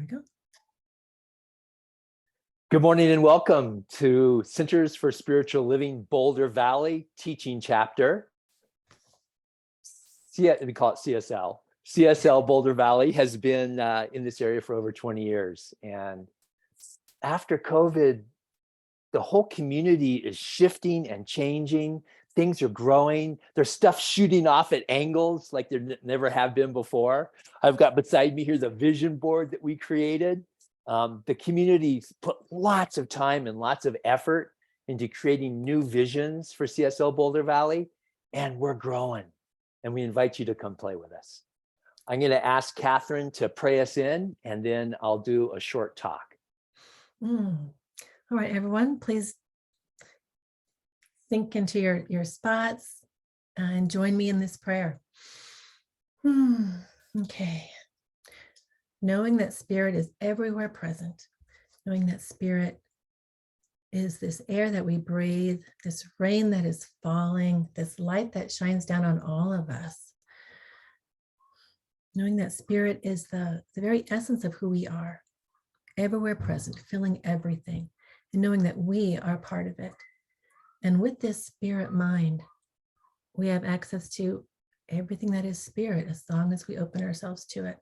we go. Good morning and welcome to Centers for Spiritual Living Boulder Valley Teaching Chapter. We call it CSL. CSL Boulder Valley has been in this area for over 20 years. And after COVID, the whole community is shifting and changing. Things are growing. There's stuff shooting off at angles like there never have been before. I've got beside me here the vision board that we created. The community put lots of time and lots of effort into creating new visions for CSL Boulder Valley, and we're growing. And we invite you to come play with us. I'm going to ask Catherine to pray us in, and then I'll do a short talk. All right, everyone, please sink into your spots and join me in this prayer. Okay. Knowing that Spirit is everywhere present, knowing that Spirit is this air that we breathe, this rain that is falling, this light that shines down on all of us. Knowing that Spirit is the very essence of who we are, everywhere present, filling everything, and knowing that we are part of it. And with this Spirit mind, we have access to everything that is Spirit as long as we open ourselves to it.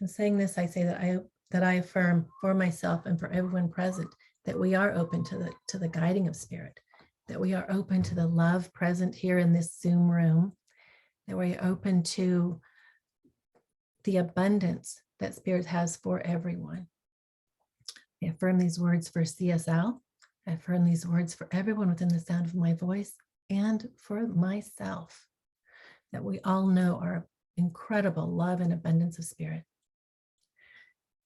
And saying this, I say that I affirm for myself and for everyone present that we are open to the guiding of Spirit, that we are open to the love present here in this Zoom room, that we're open to the abundance that Spirit has for everyone. I affirm these words for CSL. I affirm these words for everyone within the sound of my voice and for myself, that we all know our incredible love and abundance of Spirit.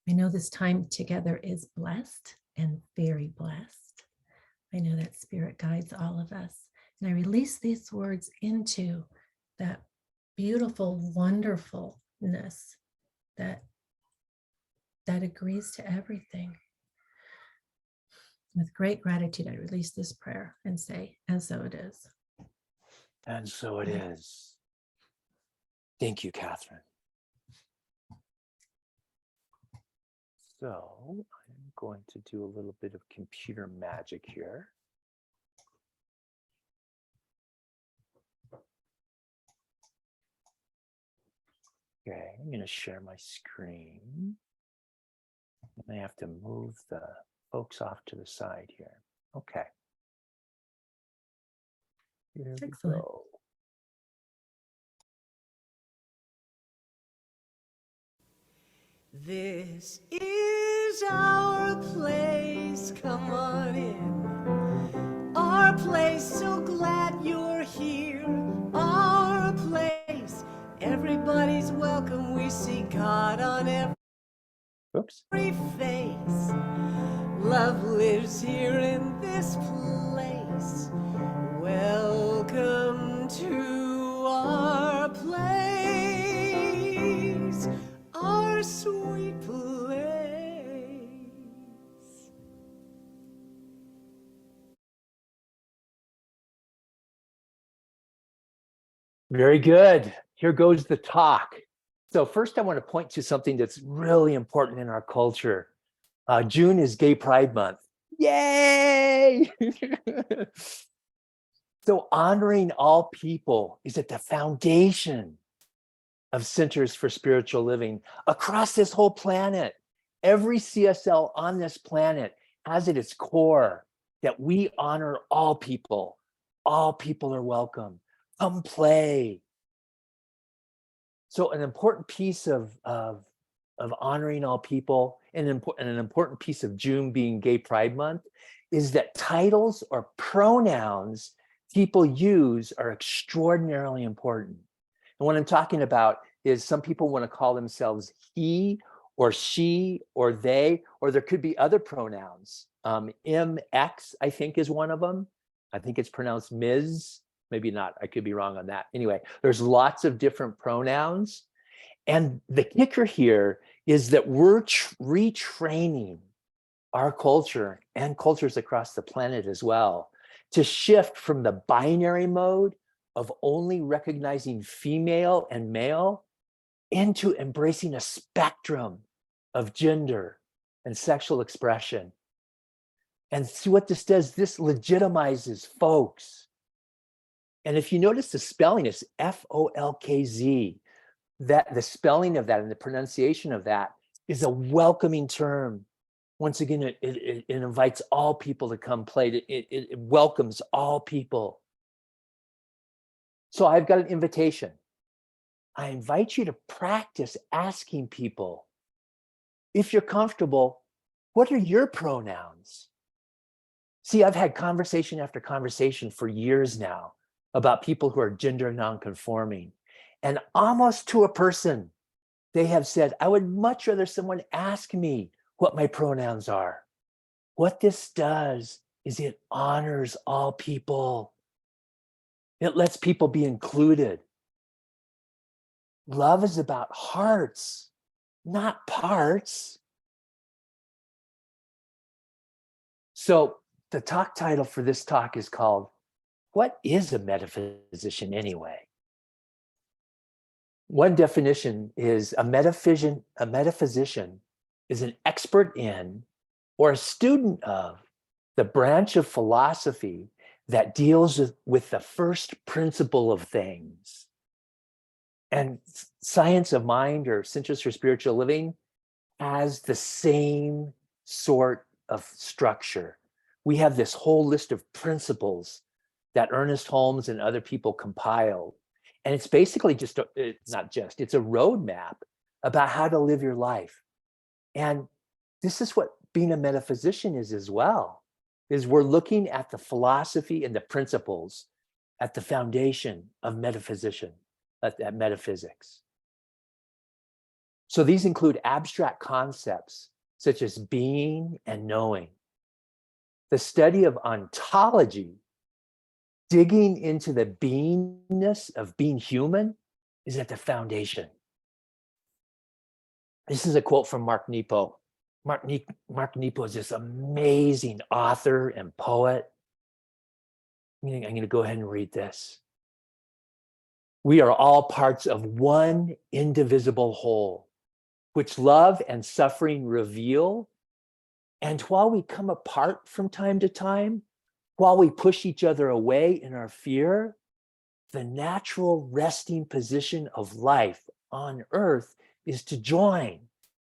I know this time together is blessed and very blessed. I know that Spirit guides all of us. And I release these words into that beautiful wonderfulness that agrees to everything. With great gratitude, I release this prayer and say, and so it is. And so it is. Thank you, Catherine. So I'm going to do a little bit of computer magic here. Okay, I'm going to share my screen. I have to move the folks off to the side here. Okay. Here we go. This is our place, come on in. Our place, so glad you're here. Our place, everybody's welcome. We see God on every face. Love lives here in this place. Welcome to our place, our sweet place. Very good. Here goes the talk. So first I want to point to something that's really important in our culture. June is Gay Pride Month. Yay! So honoring all people is at the foundation of Centers for Spiritual Living across this whole planet. Every CSL on this planet has at its core that we honor all people. All people are welcome. Come play. So an important piece of honoring all people and an important piece of June being Gay Pride Month is that titles or pronouns people use are extraordinarily important. And what I'm talking about is some people want to call themselves he or she or they, or there could be other pronouns. MX, I think, is one of them. I think it's pronounced Ms. Maybe not. I could be wrong on that. Anyway, there's lots of different pronouns. And the kicker here is that we're retraining our culture and cultures across the planet as well to shift from the binary mode of only recognizing female and male into embracing a spectrum of gender and sexual expression. And see what this does, this legitimizes folks. And if you notice the spelling is Folkz, that the spelling of that and the pronunciation of that is a welcoming term. Once again, it invites all people to come play. It welcomes all people. So I've got an invitation. I invite you to practice asking people, if you're comfortable, what are your pronouns? See, I've had conversation after conversation for years now about people who are gender nonconforming. And almost to a person, they have said, I would much rather someone ask me what my pronouns are. What this does is it honors all people. It lets people be included. Love is about hearts, not parts. So the talk title for this talk is called, What is a Metaphysician Anyway? One definition is a metaphysician is an expert in or a student of the branch of philosophy that deals with the first principle of things. And science of mind or Centers for Spiritual Living has the same sort of structure. We have this whole list of principles that Ernest Holmes and other people compiled. And it's basically it's a roadmap about how to live your life. And this is what being a metaphysician is as well, is we're looking at the philosophy and the principles at the foundation of metaphysics. So these include abstract concepts such as being and knowing. The study of ontology, digging into the beingness of being human, is at the foundation. This is a quote from Mark Nepo. Mark Nepo is this amazing author and poet. I'm going to go ahead and read this. We are all parts of one indivisible whole, which love and suffering reveal. And while we come apart from time to time, while we push each other away in our fear, the natural resting position of life on earth is to join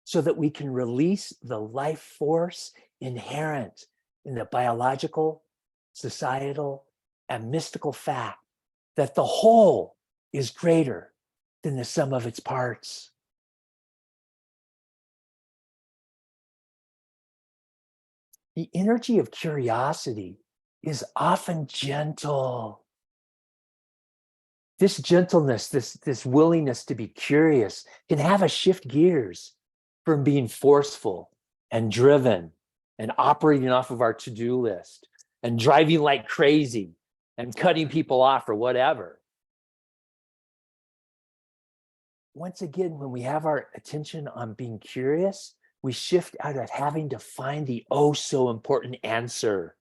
so that we can release the life force inherent in the biological, societal, and mystical fact that the whole is greater than the sum of its parts. The energy of curiosity is often gentle. This gentleness, this willingness to be curious can have us shift gears from being forceful and driven and operating off of our to-do list and driving like crazy and cutting people off or whatever. Once again, when we have our attention on being curious, we shift out of having to find the oh so important answer.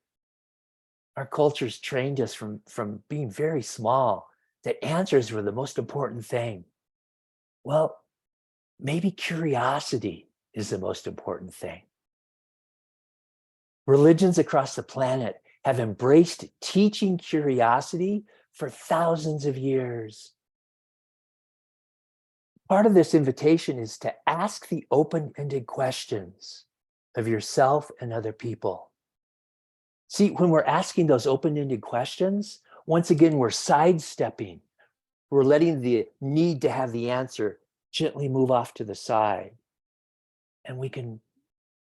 Our culture's trained us from being very small that answers were the most important thing. Well, maybe curiosity is the most important thing. Religions across the planet have embraced teaching curiosity for thousands of years. Part of this invitation is to ask the open-ended questions of yourself and other people. See, when we're asking those open-ended questions, once again, we're sidestepping. We're letting the need to have the answer gently move off to the side. And we can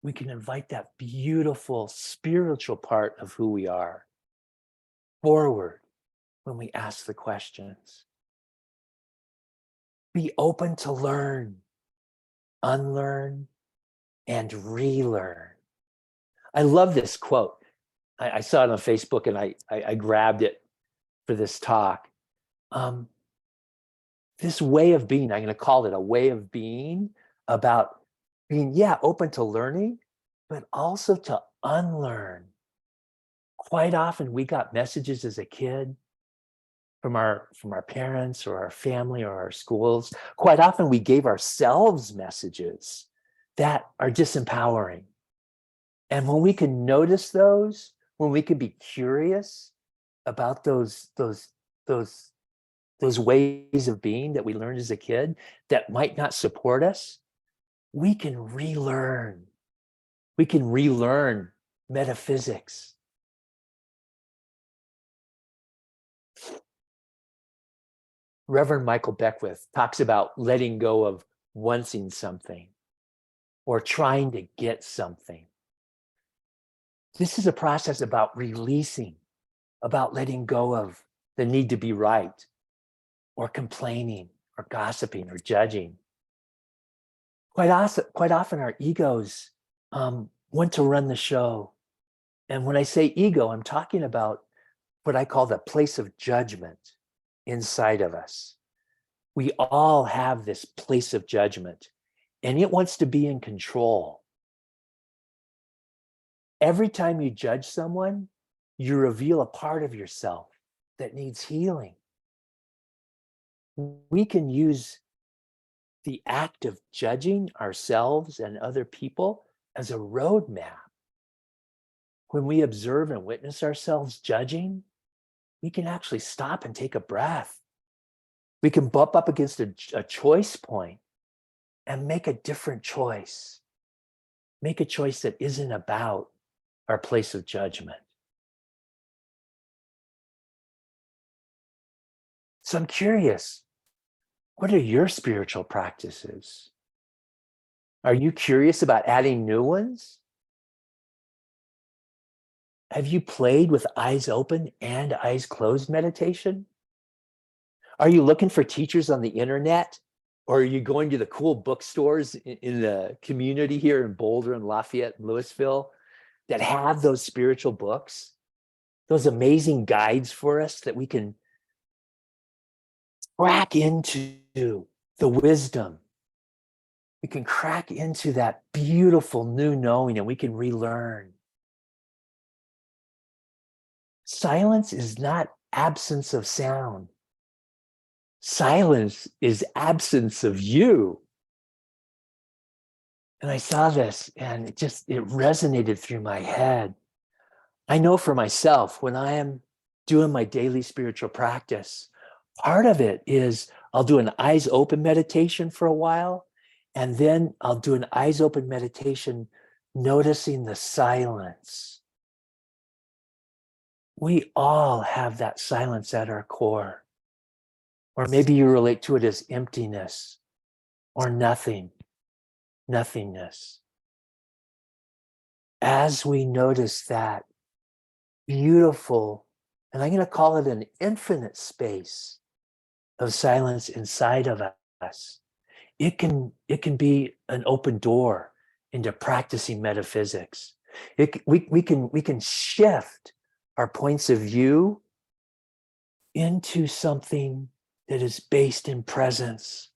invite that beautiful spiritual part of who we are forward when we ask the questions. Be open to learn, unlearn, and relearn. I love this quote. I saw it on Facebook and I grabbed it for this talk. This way of being, I'm going to call it a way of being, about being, open to learning, but also to unlearn. Quite often we got messages as a kid from our parents or our family or our schools. Quite often we gave ourselves messages that are disempowering. And when we can notice those, when we can be curious about those ways of being that we learned as a kid that might not support us, we can relearn. We can relearn metaphysics. Reverend Michael Beckwith talks about letting go of wanting something or trying to get something. This is a process about releasing, about letting go of the need to be right, or complaining, or gossiping, or judging. Quite often our egos want to run the show. And when I say ego, I'm talking about what I call the place of judgment inside of us. We all have this place of judgment, and it wants to be in control. Every time you judge someone, you reveal a part of yourself that needs healing. We can use the act of judging ourselves and other people as a roadmap. When we observe and witness ourselves judging, we can actually stop and take a breath. We can bump up against a choice point and make a different choice. Make a choice that isn't about our place of judgment. So I'm curious, what are your spiritual practices? Are you curious about adding new ones? Have you played with eyes open and eyes closed meditation? Are you looking for teachers on the internet? Or are you going to the cool bookstores in the community here in Boulder and Lafayette and Louisville that have those spiritual books, those amazing guides for us that we can crack into the wisdom? We can crack into that beautiful new knowing, and we can relearn. Silence is not absence of sound. Silence is absence of you. And I saw this and it resonated through my head. I know for myself, when I am doing my daily spiritual practice, part of it is I'll do an eyes open meditation for a while, and then I'll do an eyes open meditation noticing the silence. We all have that silence at our core. Or maybe you relate to it as emptiness or nothing, nothingness. As we notice that beautiful, and I'm going to call it an infinite space of silence inside of us, it can be an open door into practicing metaphysics. We can shift our points of view into something that is based in presence.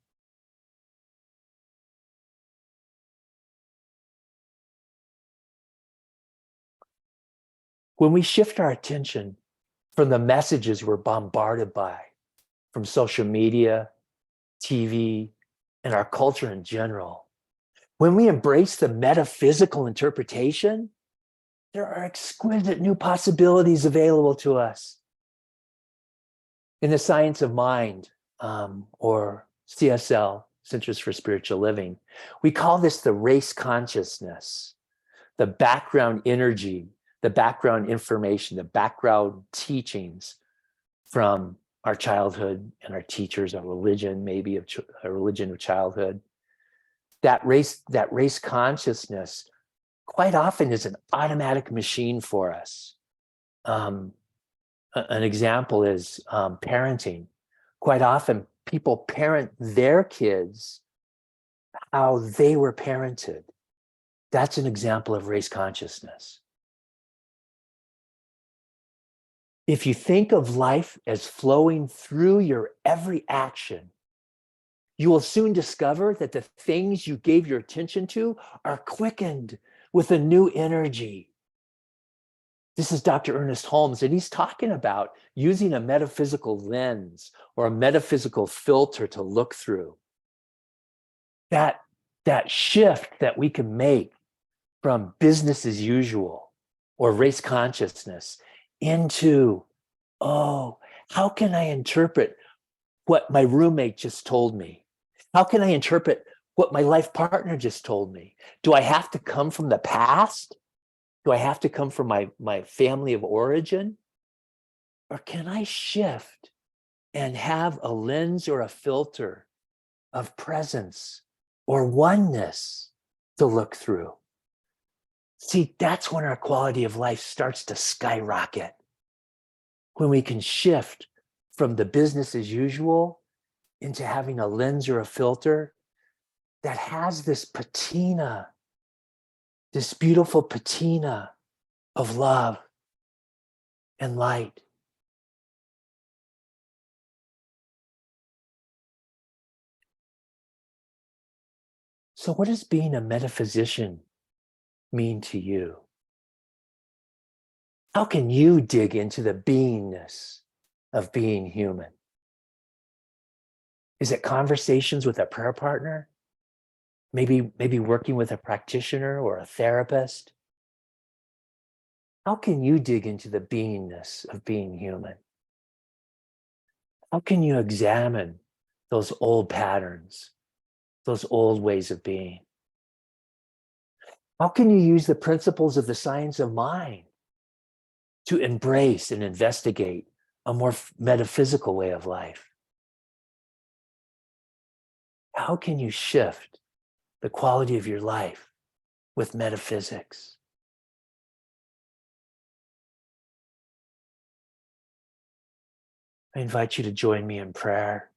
When we shift our attention from the messages we're bombarded by, from social media, TV, and our culture in general, when we embrace the metaphysical interpretation, there are exquisite new possibilities available to us. In the science of mind, or CSL, Centers for Spiritual Living, we call this the race consciousness, the background energy, the background information, the background teachings from our childhood and our teachers, our religion, maybe a religion of childhood. That race consciousness quite often is an automatic machine for us. An example is parenting. Quite often, people parent their kids how they were parented. That's an example of race consciousness. If you think of life as flowing through your every action, you will soon discover that the things you gave your attention to are quickened with a new energy. This is Dr. Ernest Holmes, and he's talking about using a metaphysical lens or a metaphysical filter to look through. That that shift that we can make from business as usual or race consciousness into, oh, how can I interpret what my roommate just told me? How can I interpret what my life partner just told me? Do I have to come from the past? Do I have to come from my family of origin? Or can I shift and have a lens or a filter of presence or oneness to look through? See, that's when our quality of life starts to skyrocket. When we can shift from the business as usual into having a lens or a filter that has this patina, this beautiful patina of love and light. So what does being a metaphysician mean to you? How can you dig into the beingness of being human? Is it conversations with a prayer partner? Maybe working with a practitioner or a therapist? How can you dig into the beingness of being human? How can you examine those old patterns, those old ways of being? How can you use the principles of the science of mind to embrace and investigate a more metaphysical way of life? How can you shift the quality of your life with metaphysics? I invite you to join me in prayer.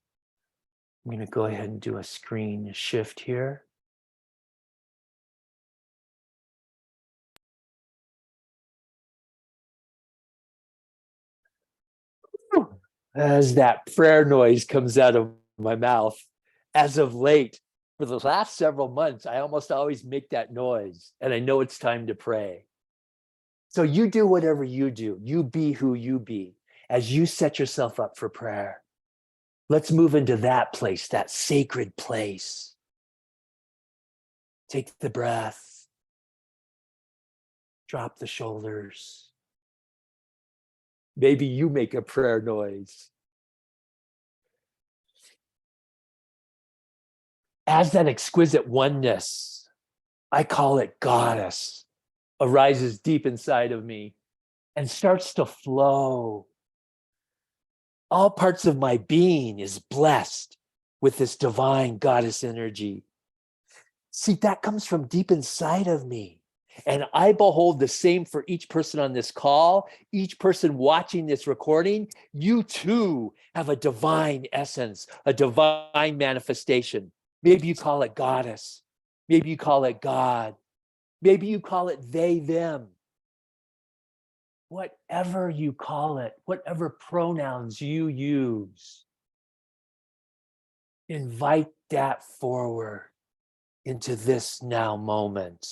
I'm going to go ahead and do a screen shift here. As that prayer noise comes out of my mouth, as of late, for the last several months, I almost always make that noise, and I know it's time to pray. So you do whatever you do. You be who you be as you set yourself up for prayer. Let's move into that place, that sacred place. Take the breath. Drop the shoulders. Maybe you make a prayer noise. As that exquisite oneness, I call it goddess, arises deep inside of me and starts to flow. All parts of my being is blessed with this divine goddess energy. See, that comes from deep inside of me. And I behold the same for each person on this call, each person watching this recording. You too have a divine essence, a divine manifestation. Maybe you call it goddess. Maybe you call it God. Maybe you call it they, them. Whatever you call it, whatever pronouns you use, invite that forward into this now moment.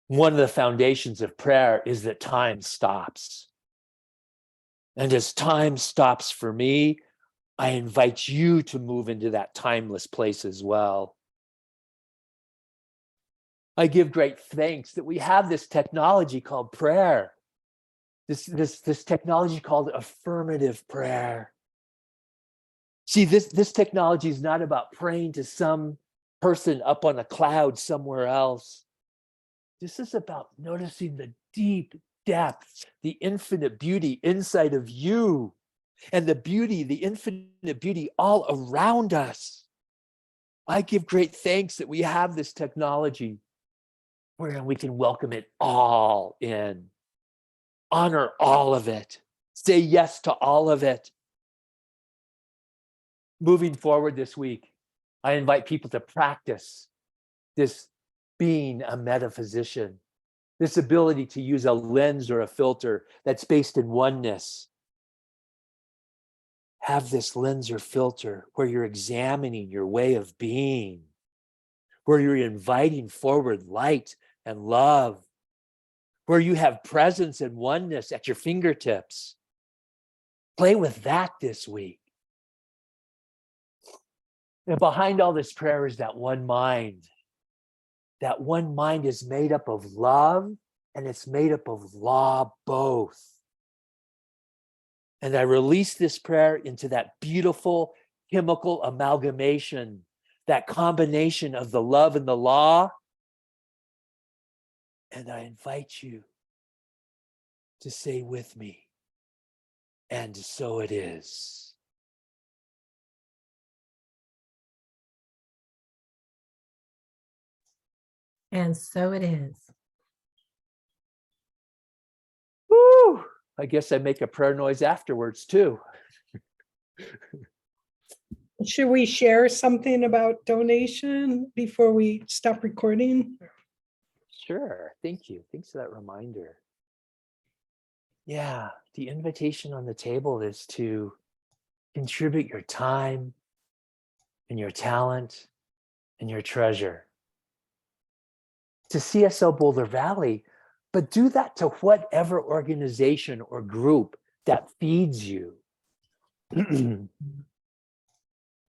One of the foundations of prayer is that time stops. And as time stops for me, I invite you to move into that timeless place as well. I give great thanks that we have this technology called prayer, this technology called affirmative prayer. See, this technology is not about praying to some person up on a cloud somewhere else. This is about noticing the deep depths, the infinite beauty inside of you, and the beauty, the infinite beauty all around us. I give great thanks that we have this technology where we can welcome it all in, honor all of it, say yes to all of it. Moving forward this week, I invite people to practice this being a metaphysician, this ability to use a lens or a filter that's based in oneness. Have this lens or filter where you're examining your way of being, where you're inviting forward light and love, where you have presence and oneness at your fingertips. Play with that this week. And behind all this prayer is that one mind. That one mind is made up of love and it's made up of law both. And I release this prayer into that beautiful chemical amalgamation, that combination of the love and the law. And I invite you to say with me, and so it is. And so it is. Woo! I guess I make a prayer noise afterwards too. Should we share something about donation before we stop recording? Sure. Thank you. Thanks for that reminder. Yeah, the invitation on the table is to contribute your time and your talent and your treasure to CSL Boulder Valley, but do that to whatever organization or group that feeds you.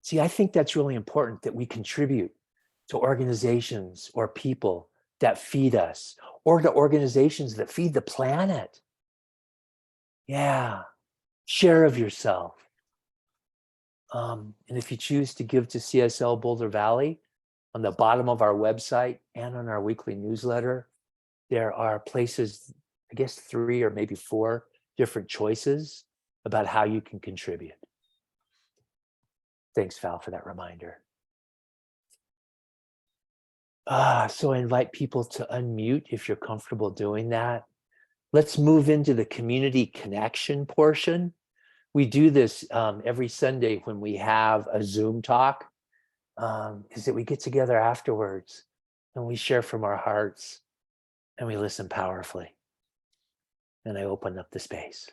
See, I think that's really important that we contribute to organizations or people that feed us, or to organizations that feed the planet. Yeah, share of yourself. And if you choose to give to CSL Boulder Valley, on the bottom of our website and on our weekly newsletter, there are places, I guess 3 or maybe 4 different choices about how you can contribute. Thanks, Val, for that reminder. So I invite people to unmute if you're comfortable doing that. Let's move into the community connection portion. We do this every Sunday when we have a Zoom talk, is that we get together afterwards and we share from our hearts and we listen powerfully. And I open up the space.